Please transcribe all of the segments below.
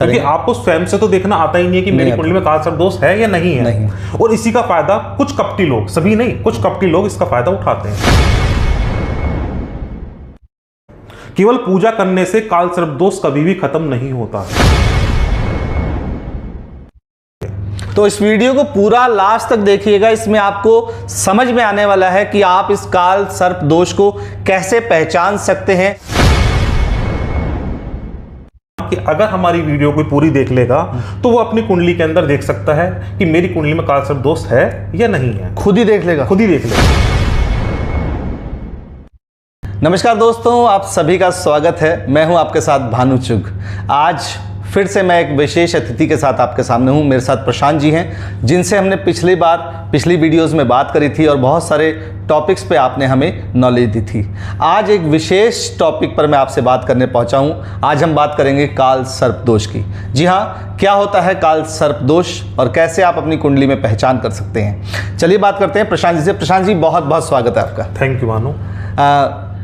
क्योंकि आपको स्वयं से तो देखना आता ही नहीं है कि मेरी कुंडली में काल सर्प दोष है या नहीं है। और इसी का फायदा कुछ कपटी लोग, सभी नहीं, कुछ कपटी लोग इसका फायदा उठाते हैं। केवल पूजा करने से काल सर्प दोष कभी भी खत्म नहीं होता है। तो इस वीडियो को पूरा लास्ट तक देखिएगा, इसमें आपको समझ में आने वाला है कि आप इस काल सर्प दोष को कैसे पहचान सकते हैं। कि अगर हमारी वीडियो कोई पूरी देख लेगा तो वो अपनी कुंडली के अंदर देख सकता है कि मेरी कुंडली में काल सर्प दोष है या नहीं है। खुद ही देख लेगा, खुद ही देख लेगा। नमस्कार दोस्तों, आप सभी का स्वागत है। मैं हूं आपके साथ भानु चुग। आज फिर से मैं एक विशेष अतिथि के साथ आपके सामने हूं। मेरे साथ प्रशांत जी हैं, जिनसे हमने पिछली वीडियोस में बात करी थी और बहुत सारे टॉपिक्स पे आपने हमें नॉलेज दी थी। आज एक विशेष टॉपिक पर मैं आपसे बात करने पहुंचा हूं। आज हम बात करेंगे काल सर्प दोष की। जी हाँ, क्या होता है काल सर्प दोष और कैसे आप अपनी कुंडली में पहचान कर सकते हैं। चलिए बात करते हैं प्रशांत जी से। प्रशांत जी, बहुत बहुत स्वागत है आपका। Thank you Bhanu.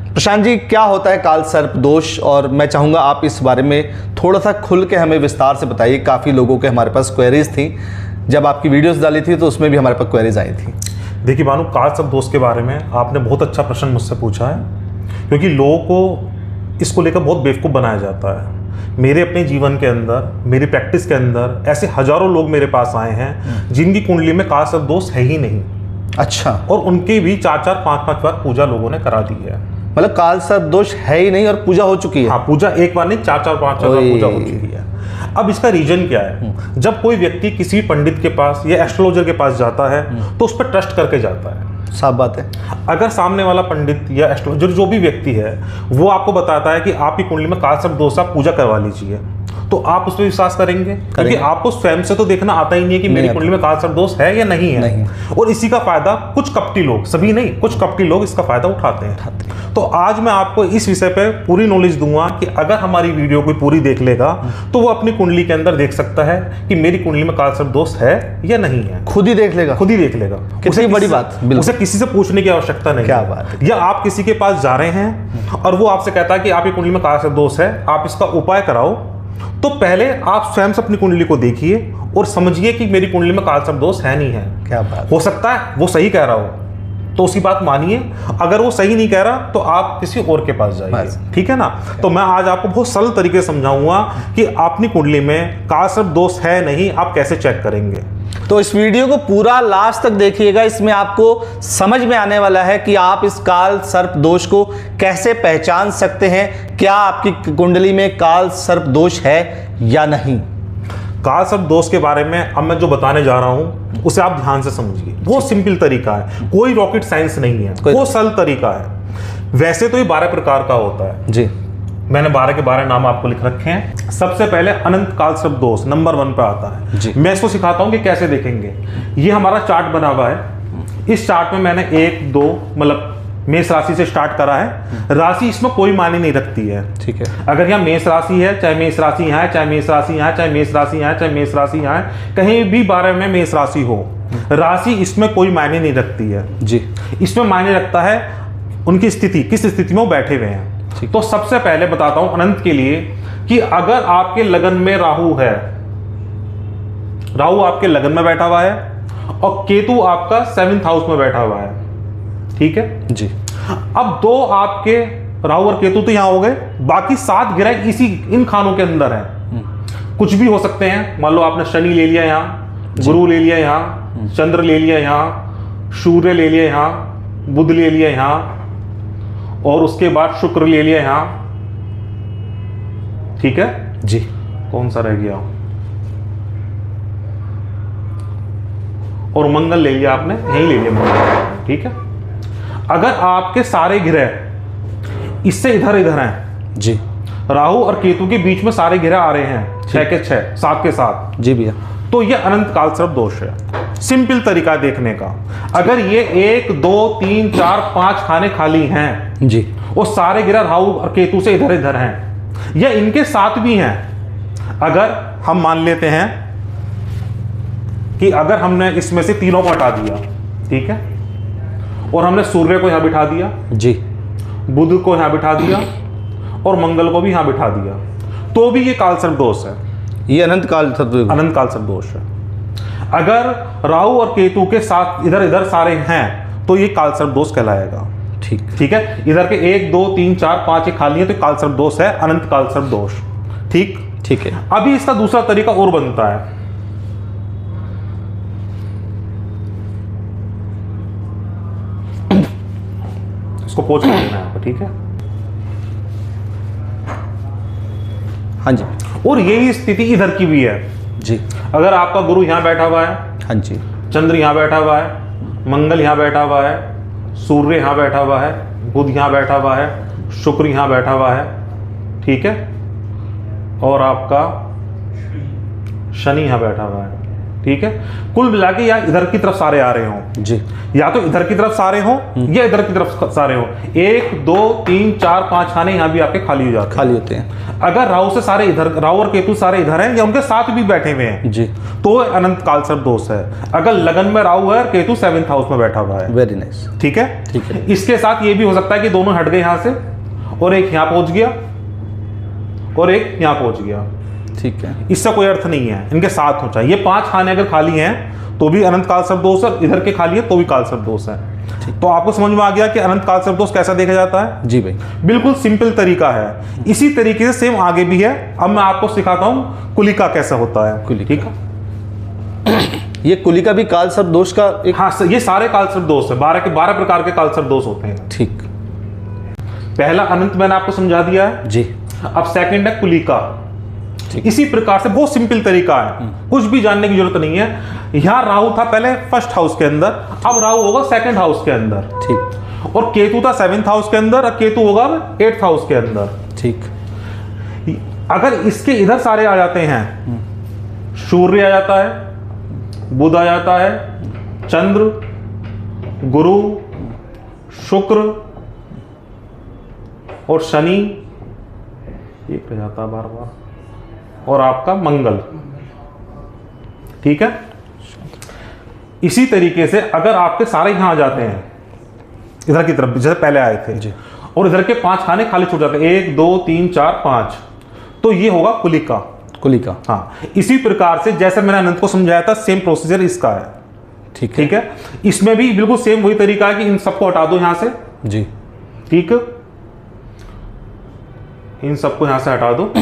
प्रशांत जी, क्या होता है काल सर्प दोष, और मैं चाहूँगा आप इस बारे में थोड़ा सा खुल के हमें विस्तार से बताइए। काफ़ी लोगों के हमारे पास क्वेरीज थी, जब आपकी वीडियोस डाली थी तो उसमें भी हमारे पास क्वेरीज आई थी। देखिए भानु, काल सर्प दोष के बारे में आपने बहुत अच्छा प्रश्न मुझसे पूछा है, क्योंकि लोगों को इसको लेकर बहुत बेवकूफ़ बनाया जाता है। मेरे अपने जीवन के अंदर, मेरी प्रैक्टिस के अंदर ऐसे हजारों लोग मेरे पास आए हैं जिनकी कुंडली में काल सर्प दोष है ही नहीं। अच्छा। और उनके भी 4-4, 5-5 बार पूजा लोगों ने करा दी है। मतलब काल सर्प दोष है ही नहीं और पूजा हो चुकी है। हाँ, पूजा एक बार नहीं, 4-4, 5-4 बार पूजा हो चुकी है। अब इसका रीजन क्या है? जब कोई व्यक्ति किसी पंडित के पास या एस्ट्रोलॉजर के पास जाता है तो उस पर ट्रस्ट करके जाता है। साफ बात है। अगर सामने वाला पंडित या एस्ट्रोलॉजर जो भी व्यक्ति है वो आपको बताता है कि आपकी कुंडली में काल सर्प दोष, आप पूजा करवा लीजिए, तो आप उस पर विश्वास करेंगे? क्योंकि आपको स्वयं से तो देखना आता ही नहीं है कि मेरी कुंडली में काल सर्प दोष है या नहीं है। और इसी का फायदा कुछ कपटी लोग, सभी नहीं, कुछ कपटी लोग इसका फायदा उठाते हैं। तो आज मैं आपको इस विषय पे पूरी नॉलेज दूंगा कि अगर हमारी वीडियो कोई पूरी देख लेगा तो वो अपनी कुंडली के अंदर देख सकता है कि मेरी कुंडली में काल सर्प दोष है या नहीं है। खुद ही देख लेगा, खुद ही देख लेगा। कितनी बड़ी बात। उसे किसी से पूछने की आवश्यकता नहीं। क्या बात है। या आप किसी के पास जा रहे हैं और वो आपसे कहता है कि आपकी कुंडली में काल सर्प दोष है, आप इसका उपाय कराओ, तो पहले आप स्वयं से अपनी कुंडली को देखिए और समझिए कि मेरी कुंडली में काल सर्प दोष है नहीं है। क्या बात। हो सकता है वो सही कह रहा हो तो उसकी बात मानिए, अगर वो सही नहीं कह रहा तो आप किसी और के पास जाइए। ठीक है ना। तो मैं आज आपको बहुत सरल तरीके से समझाऊंगा कि अपनी कुंडली में काल सर्प दोष है नहीं, आप कैसे चेक करेंगे। तो इस वीडियो को पूरा लास्ट तक देखिएगा, इसमें आपको समझ में आने वाला है कि आप इस काल सर्प दोष को कैसे पहचान सकते हैं। क्या आपकी कुंडली में काल सर्प दोष है या नहीं। काल सर्प दोष के बारे में अब मैं जो बताने जा रहा हूं उसे आप ध्यान से समझिए। बहुत सिंपल तरीका है, कोई रॉकेट साइंस नहीं है, बहुत सरल तरीका है। वैसे तो ये 12 प्रकार का होता है जी। मैंने 12 के 12 नाम आपको लिख रखे हैं। सबसे पहले अनंत काल सर्प दोष नंबर 1 पे आता है जी। मैं इसको सिखाता हूं कि कैसे देखेंगे। ये हमारा चार्ट बना हुआ है। इस चार्ट में मैंने 1, 2 मतलब मेष राशि से स्टार्ट करा है। राशि इसमें कोई मायने नहीं रखती है। ठीक है। अगर यहाँ मेष राशि है, चाहे मेष राशि यहाँ है, चाहे मेष राशि यहाँ है, चाहे मेष राशि यहाँ है, चाहे मेष राशि यहाँ है, कहीं भी 12 में मेष राशि हो, राशि इसमें कोई मायने नहीं रखती है जी। इसमें मायने रखता है उनकी स्थिति, किस स्थिति में वो बैठे हुए हैं। तो सबसे पहले बताता हूं अनंत के लिए कि अगर आपके लगन में राहु है, राहु आपके लगन में बैठा हुआ है और केतु आपका 7th हाउस में बैठा हुआ है। ठीक है जी। अब 2 आपके राहु और केतु तो यहां हो गए, बाकी 7 ग्रह इन खानों के अंदर हैं। कुछ भी हो सकते हैं। मान लो आपने शनि ले लिया यहां, गुरु ले लिया यहां, चंद्र ले लिया यहां, सूर्य ले लिया यहां, बुध ले लिया यहां और उसके बाद शुक्र ले लिया यहां। ठीक है जी। कौन सा रह गया? और मंगल ले लिया आपने, यही ले लिया मंगल। ठीक है। अगर आपके सारे ग्रह इससे इधर इधर हैं जी, राहु और केतु के बीच में सारे ग्रह आ रहे हैं 6 के 6, 7 के 7 जी भैया, तो ये अनंत काल सर्प दोष है। सिंपल तरीका देखने का, अगर ये 1, 2, 3, 4, 5 खाने खाली हैं जी, वो सारे ग्रह राहु और केतु से इधर इधर हैं या इनके साथ भी हैं। अगर हम मान लेते हैं कि अगर हमने इसमें से तीनों को हटा दिया, ठीक है, और हमने सूर्य को यहां बिठा दिया जी, बुध को यहां बिठा दिया और मंगल को भी यहां बिठा दिया, तो भी ये काल सर्प दोष है। ये अनंत काल सर्प अनंत काल सर्प दोष है। अगर राहु और केतु के साथ इधर इधर सारे हैं तो ये काल सर्प दोष कहलाएगा। ठीक है, इधर के 1 2 3 4 5 ये खाली है तो काल सर्प दोष है, अनंत काल सर्प दोष। ठीक है। अभी इसका दूसरा तरीका और बनता है। इसको पोंछ कर देना है आपको, ठीक है। हाँ जी। और यही स्थिति इधर की भी है जी। अगर आपका गुरु यहां बैठा हुआ है, हाँ जी, चंद्र यहां बैठा हुआ है, मंगल यहां बैठा हुआ है, सूर्य यहां बैठा हुआ है, बुध यहां बैठा हुआ है, शुक्र यहां बैठा हुआ है, ठीक है, और आपका शनि यहां बैठा हुआ है, ठीक है। कुल मिला के या इधर की तरफ सारे आ रहे हों जी, या तो इधर की तरफ सारे हों या इधर की तरफ सारे हों, 1 2 3 4 5 खाने यहां भी आपके खाली हो जाते हैं, खाली होते हैं। अगर राहु से सारे इधर, राहु और केतु सारे इधर हैं या उनके साथ भी बैठे हुए हैं जी, तो अनंत काल सर्प दोष है। अगर लगन में राहु है और केतु 7th हाउस में बैठा हुआ है। Very nice. ठीक है। इसके साथ ये भी हो सकता है कि दोनों हट गए यहां से और एक यहां पहुंच गया और एक यहां पहुंच गया। ठीक है, इससे कोई अर्थ नहीं है, इनके साथ हो चाहिए। ये 5 खाने अगर खाली हैं तो भी अनंत काल सर्प दोष है, इधर के खाली है तो भी काल सर्प दोष है। तो आपको समझ में आ गया कि अनंत काल सर्प दोष कैसा देखा जाता है। जी भाई, बिल्कुल सिंपल तरीका है। इसी तरीके से सेम आगे भी है। अब मैं आपको सिखाता हूं कुलिका कैसा होता है। कुलिका। ठीक है, ये कुलिका भी काल सर्प दोष का एक, हाँ, ये सारे काल सर्प दोष है। 12 के 12 प्रकार के काल सर्प दोष होते हैं। ठीक। पहला अनंत मैंने आपको समझा दिया है जी। अब सेकंड है कुलिका। इसी प्रकार से बहुत सिंपल तरीका है, कुछ भी जानने की जरूरत नहीं है। यहां राहु था पहले 1st हाउस के अंदर, अब राहु होगा 2nd हाउस के अंदर। ठीक। और केतु था 7th हाउस के अंदर और केतु होगा 8th हाउस के अंदर। ठीक। अगर इसके इधर सारे आ जाते हैं, सूर्य आ जाता है, बुध आ जाता है, चंद्र, गुरु, शुक्र और शनि, एक रह जाता है बार बार, और आपका मंगल। ठीक है। इसी तरीके से अगर आपके सारे यहां आ जाते हैं इधर की तरफ जैसे पहले आए थे जी, और इधर के 5 खाने खाली छूट जाते हैं, 1 2 3 4 5, तो ये होगा कुलिका। कुलिका। हाँ, इसी प्रकार से जैसे मैंने अनंत को समझाया था सेम प्रोसीजर इसका है। ठीक है। इसमें भी बिल्कुल सेम वही तरीका है कि इन सबको हटा दो यहां से। जी। ठीक, इन सबको यहां से हटा दो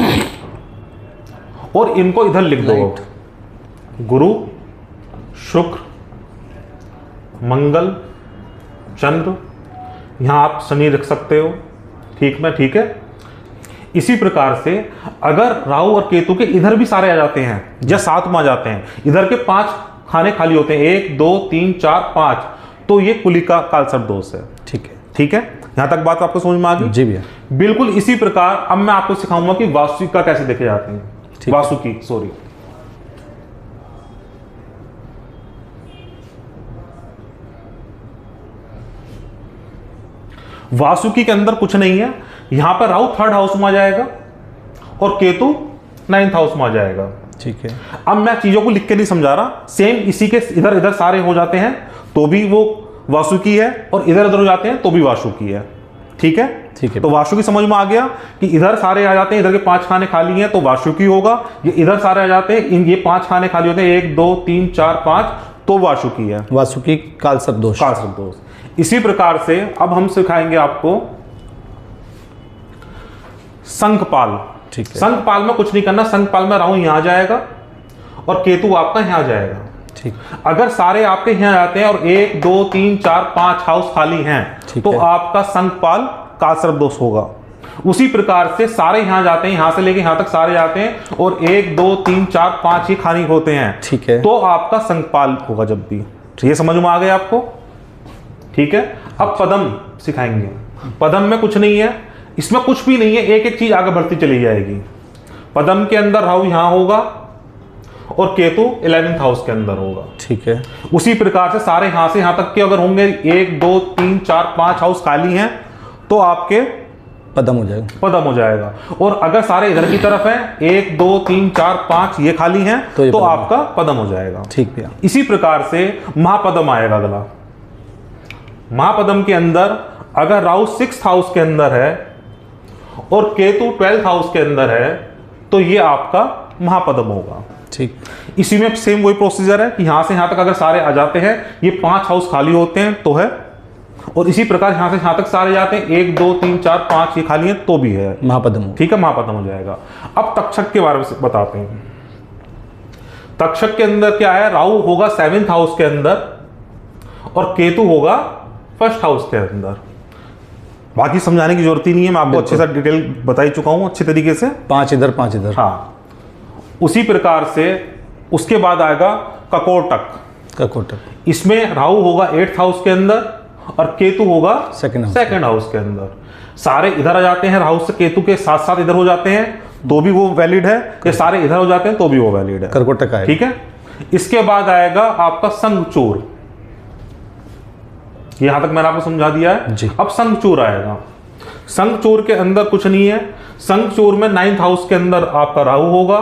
और इनको इधर लिख दो। गुरु, शुक्र, मंगल, चंद्र, यहां आप शनि रख सकते हो। ठीक है। इसी प्रकार से अगर राहु और केतु के इधर भी सारे आ जाते हैं या 7 में आ जाते हैं, इधर के 5 खाने खाली होते हैं, 1 2 3 4 5, तो ये कुलिका काल सर्प दोष है। ठीक है। यहां तक बात आपको समझ में आ गई? जी भैया। बिल्कुल इसी प्रकार अब मैं आपको सिखाऊंगा कि वास्तुका कैसे देखे जाते हैं। वासुकी, सॉरी, वासुकी के अंदर कुछ नहीं है। यहां पर राहु 3rd हाउस में आ जाएगा और केतु 9th हाउस में आ जाएगा। ठीक है। अब मैं चीजों को लिख के नहीं समझा रहा, सेम इसी के इधर इधर सारे हो जाते हैं तो भी वो वासुकी है और इधर उधर हो जाते हैं तो भी वासुकी है। ठीक है। तो वासुकी समझ में आ गया कि इधर सारे आ जाते हैं, इधर के 5 खाने खाली हैं तो वासुकी होगा। ये इधर सारे आ जाते हैं, ये 5 खाने खाली होते हैं, 1 2 3 4 5, तो वासुकी है। वासुकी काल सर्प दोष। काल सर्प दोष। इसी प्रकार से अब हम सिखाएंगे आपको संखपाल। ठीक है। संखपाल में कुछ नहीं करना। संखपाल में राहु यहां आ जाएगा और केतु आपका यहां आ जाएगा। ठीक। अगर सारे आपके यहां आते हैं और 1 2 3 4 5 हाउस खाली हैं तो आपका संखपाल काल सर्प दोष होगा। उसी प्रकार से सारे यहां जाते हैं, यहां से लेके यहां तक सारे जाते हैं और 1 2 3 4 5 ही खाली होते हैं। ठीक है। तो आपका संखपाल होगा जब भी। ये समझ में आ गया आपको? ठीक है। अब पदम सिखाएंगे। पदम में कुछ नहीं है, इसमें कुछ भी नहीं है, एक एक चीज आगे बढ़ती चली जाएगी। पदम के अंदर राहु यहां होगा और केतु 11th हाउस के अंदर होगा। ठीक है। उसी प्रकार से सारे यहां से यहां तक के अगर होंगे 1 2 3 4 5 हाउस खाली हैं तो आपके पदम हो जाएगा। पदम हो जाएगा। और अगर सारे इधर की तरफ हैं 1 2 3 4 5 ये खाली हैं तो आपका पदम हो जाएगा। ठीक भैया। इसी प्रकार से महापदम आएगा अगला। महापदम के अंदर अगर राहु 6th हाउस के अंदर है और केतु 12th हाउस के अंदर है तो ये आपका महापद्म होगा। ठीक। इसी में सेम वही प्रोसीजर है कि यहां से यहां तक अगर सारे आ जाते हैं, ये 5 हाउस खाली होते हैं तो है, और इसी प्रकार यहां से यहां तक सारे जाते हैं 1 2 3 4 5 ये खाली है तो भी है महापद्म। ठीक है, महापद्म हो जाएगा। अब तक्षक के बारे में बताते हैं। तक्षक के अंदर क्या है, राहु होगा 7th हाउस के अंदर और केतु होगा 1st हाउस के अंदर। बाकी समझाने की जरूरत ही नहीं है, मैं आपको अच्छे से डिटेल बता ही चुका हूं अच्छे तरीके से। 5 इधर 5 इधर। हाँ, उसी प्रकार से उसके बाद आएगा ककोटक। ककोटक इसमें राहु होगा 8th हाउस के अंदर और केतु होगा 2nd हाउस के अंदर। सारे इधर आ जाते हैं, राहु से केतु के साथ साथ इधर हो जाते हैं तो भी वो वैलिड है, ये सारे इधर हो जाते हैं तो भी वो वैलिड है। कर्कोटक है। ठीक है। इसके बाद आएगा आपका संघचूर, यहां तक मैंने आपको समझा दिया है जी। अब संघचूर आएगा। संघचूर के अंदर कुछ नहीं है, संघचूर में 9th हाउस के अंदर आपका राहु होगा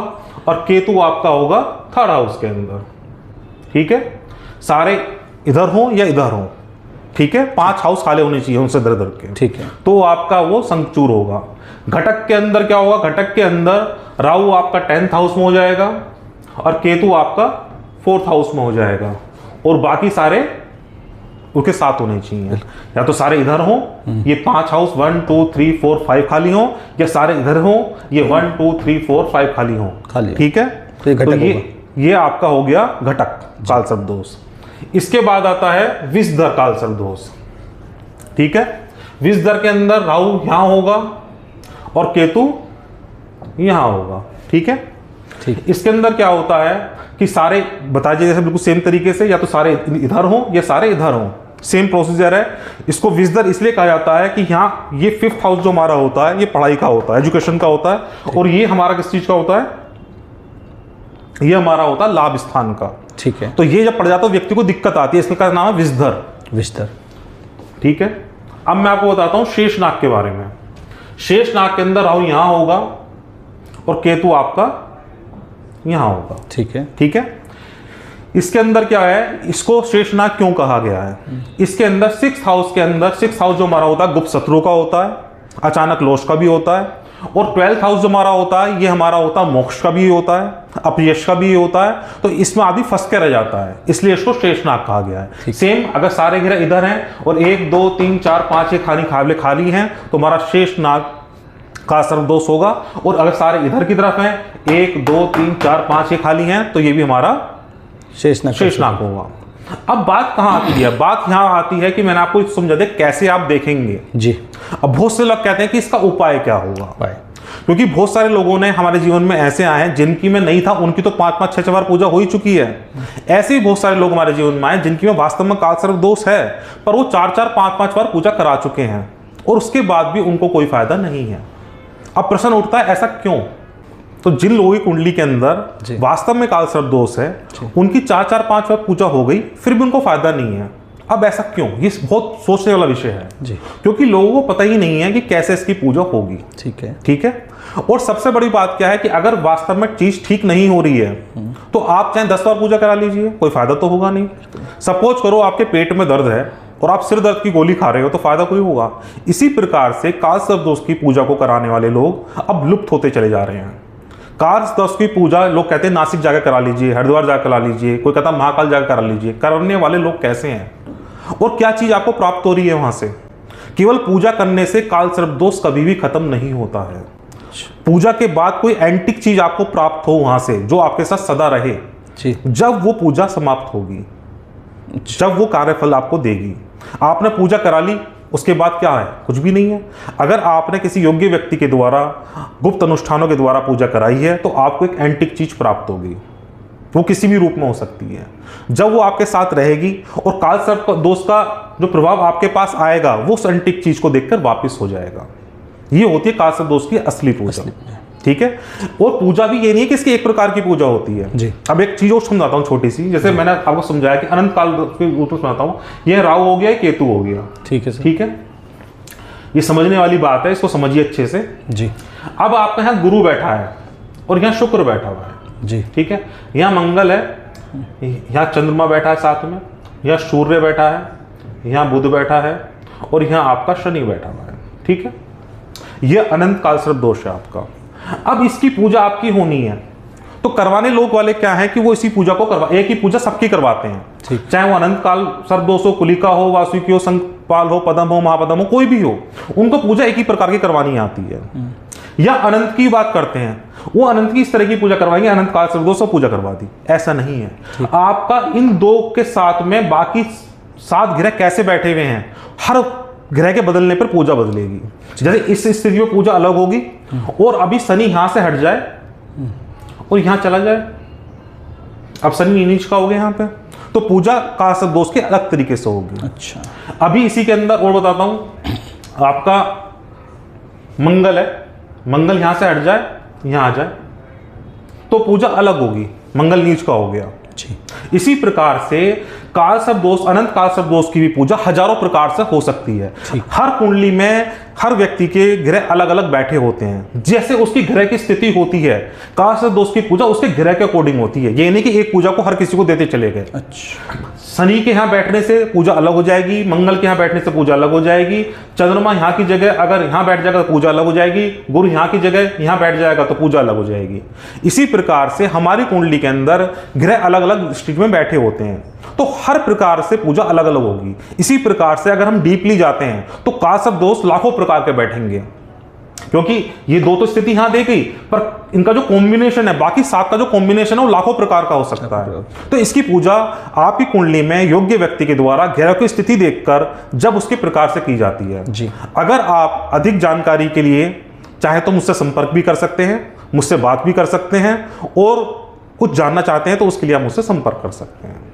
और केतु आपका होगा 3rd हाउस के अंदर। ठीक है, सारे इधर हो या इधर हो, ठीक है, 5 हाउस खाली होने चाहिए उनसे दर दर के। ठीक है, तो आपका वो संघचूर होगा। घटक के अंदर क्या होगा, घटक के अंदर राहु आपका 10th हाउस में हो जाएगा और केतु आपका 4th हाउस में हो जाएगा, और बाकी सारे उसके साथ होने चाहिए। या तो सारे इधर हो, ये 5 हाउस 1 2 3 4 5 खाली हो, या सारे इधर हो, ये 1 2 3 4 5 खाली हो। ठीक है, तो ये आपका हो गया घटक कालसर्प दोष। इसके बाद आता है विषधर कालसर्प दोष। ठीक है, विषधर के अंदर राहु यहां होगा और केतु यहां होगा। ठीक है, ठीक। इसके अंदर क्या होता है कि सारे बता दीजिए जैसे बिल्कुल सेम तरीके से, या तो सारे इधर हो या सारे इधर हो, सेम प्रोसीजर है। इसको विषधर इसलिए कहा जाता है कि यहाँ ये 5th हाउस जो हमारा होता है ये पढ़ाई का होता है, एजुकेशन का होता है, और ये हमारा किस चीज का होता है, ये हमारा होता है लाभ स्थान का। ठीक है, तो ये जब पड़ जाता है व्यक्ति को दिक्कत आती है, इसका नाम है विषधर। विषधर। ठीक है, अब मैं आपको बताता हूं शेषनाग के बारे में। शेषनाग के अंदर राहु यहां होगा और केतु आपका यहां होगा। ठीक है, ठीक है, इसके अंदर क्या है, इसको शेषनाग क्यों कहा गया है, इसके अंदर 6th हाउस के अंदर, 6th हाउस जो हमारा होता है गुप्त शत्रु का होता है, अचानक लोश का भी होता है, और 12th हाउस जो हमारा होता है ये हमारा होता है मोक्ष का भी होता है, अपयश का भी होता है। तो इसमें आदमी फंस के रह जाता है, इसलिए इसको शेषनाग कहा गया है। सेम अगर सारे घेरे इधर हैं और 1 2 3 4 5 ये खाली हैं तो हमारा शेषनाग का सर्वदोष होगा, और अगर सारे इधर की तरफ हैं 1 2 3 4 5 ये खाली हैं तो ये भी हमारा शेषनाग होगा। अब बात कहां आती है, बात यहां आती है कि मैंने आपको समझा दिया कैसे आप देखेंगे जी। अब बहुत से लोग कहते हैं कि इसका उपाय क्या होगा, क्योंकि बहुत सारे लोगों ने हमारे जीवन में ऐसे आए हैं जिनकी में नहीं था, उनकी तो 5-5 6 बार पूजा हो ही चुकी है। ऐसे ही बहुत सारे लोग हमारे जीवन में आए जिनकी में वास्तव में कालसर्प दोष है, पर वो 4-4 5-5 बार पूजा करा चुके हैं और उसके बाद भी उनको कोई फायदा नहीं है। अब प्रश्न उठता है ऐसा क्यों, तो जिन लोगों की कुंडली के अंदर वास्तव में कालसर्प दोष है उनकी 4-4 5 बार पूजा हो गई फिर भी उनको फायदा नहीं है। अब ऐसा क्यों, ये बहुत सोचने वाला विषय है जी, क्योंकि लोगों को पता ही नहीं है कि कैसे इसकी पूजा होगी। ठीक है, और सबसे बड़ी बात क्या है कि अगर वास्तव में चीज ठीक नहीं हो रही है तो आप चाहे 10 बार पूजा करा लीजिए, कोई फायदा तो होगा नहीं। सपोज करो आपके पेट में दर्द है और आप सिर दर्द की गोली खा रहे हो तो फायदा कोई होगा। इसी प्रकार से कालसर्प दोष की पूजा को कराने वाले लोग अब लुप्त होते चले जा रहे हैं। कालसर्प दोष की पूजा लोग कहते हैं नासिक जाकर करा लीजिए, हरिद्वार जाकर करा लीजिए, कोई कहता महाकाल जाकर करा लीजिए। करने वाले लोग कैसे हैं और क्या चीज आपको प्राप्त हो रही है वहां से? केवल पूजा करने से कालसर्प दोष कभी भी खत्म नहीं होता है। पूजा के बाद कोई एंटिक चीज आपको प्राप्त हो वहां से जो आपके साथ सदा रहे, जब वो पूजा समाप्त होगी, जब वो कार्यफल आपको देगी। आपने पूजा करा ली, उसके बाद क्या है? कुछ भी नहीं है। अगर आपने किसी योग्य व्यक्ति के द्वारा गुप्त अनुष्ठानों के द्वारा पूजा कराई है तो आपको एक एंटिक चीज प्राप्त होगी, वो किसी भी रूप में हो सकती है। जब वो आपके साथ रहेगी और कालसर्प दोष का जो प्रभाव आपके पास आएगा वो उस एंटिक चीज को देखकर वापस हो जाएगा। ये होती है कालसर्प दोष की असली पूजा। ठीक है, और पूजा भी ये नहीं है कि इसकी एक प्रकार की पूजा होती है जी। अब एक चीज और समझाता हूँ छोटी सी, जैसे मैंने आपको समझाया कि अनंत काल समझाता हूँ, यह राहु हो गया, केतु हो गया। ठीक है, ठीक है, ये समझने वाली बात है, इसको समझिए अच्छे से जी। अब आपका यहाँ गुरु बैठा है और यहाँ शुक्र बैठा हुआ है जी। ठीक है, यहाँ मंगल है, यहाँ चंद्रमा बैठा है साथ में, यहाँ सूर्य बैठा है, यहाँ बुध बैठा है और यहाँ आपका शनि बैठा हुआ है। ठीक है, यह अनंत कालसर्प दोष है आपका। अब इसकी पूजा आपकी होनी है तो करवाने लोग वाले क्या है कि वो इसी पूजा को एक ही पूजा सबकी करवाते हैं, चाहे वो अनंत काल सर्वदोष हो, कुलिका हो, वासुकी हो, संकपाल हो, पदम हो, महापदम हो, कोई भी हो, उनको पूजा एक ही प्रकार की करवानी आती है। या अनंत की बात करते हैं, वो अनंत की इस तरह की पूजा करवाएंगे, अनंत काल सर्वदोष को पूजा करवा दी, ऐसा नहीं है। आपका इन दो के साथ में बाकी 7 ग्रह कैसे बैठे हुए हैं, हर ग्रह के बदलने पर पूजा बदलेगी। जैसे इस स्थिति में पूजा अलग होगी, और अभी शनि यहां से हट जाए और यहां चला जाए, अब शनि नीच का हो गया यहां पे, तो पूजा काल सर्प दोष के अलग तरीके से होगी। अच्छा, अभी इसी के अंदर और बताता हूं, आपका मंगल है, मंगल यहां से हट जाए यहां आ जाए तो पूजा अलग होगी, मंगल नीच का हो गया। इसी प्रकार से काल सर्प दोष, अनंत काल सर्प दोष की भी पूजा हजारों प्रकार से हो सकती है। हर कुंडली में हर व्यक्ति के ग्रह अलग अलग बैठे होते हैं, जैसे उसकी ग्रह की स्थिति होती है, काल सर्प दोष की पूजा उसके ग्रह के अकॉर्डिंग होती है। ये नहीं कि एक पूजा को हर किसी को देते चले गए। अच्छा, शनि के यहाँ बैठने से पूजा अलग हो जाएगी, मंगल के यहाँ बैठने से पूजा अलग हो जाएगी, चंद्रमा यहाँ की जगह अगर यहाँ बैठ जाएगा तो पूजा अलग हो जाएगी, गुरु यहाँ की जगह यहाँ बैठ जाएगा तो पूजा अलग हो जाएगी। इसी प्रकार से हमारी कुंडली के अंदर ग्रह अलग अलग स्थिति में बैठे होते हैं, तो हर प्रकार से पूजा अलग अलग होगी। इसी प्रकार से अगर हम डीपली जाते हैं तो काल सर्प दोष लाखों प्रकार के बैठेंगे, क्योंकि ये दो तो स्थिति यहां दे गई, पर इनका जो कॉम्बिनेशन है, बाकी 7 का जो कॉम्बिनेशन है वो लाखों प्रकार का हो सकता है। तो इसकी पूजा आपकी कुंडली में योग्य व्यक्ति के द्वारा ग्रह की स्थिति देखकर जब उसके प्रकार से की जाती है जी। अगर आप अधिक जानकारी के लिए चाहे तो मुझसे संपर्क भी कर सकते हैं, मुझसे बात भी कर सकते हैं, और कुछ जानना चाहते हैं तो उसके लिए आप मुझसे संपर्क कर सकते हैं।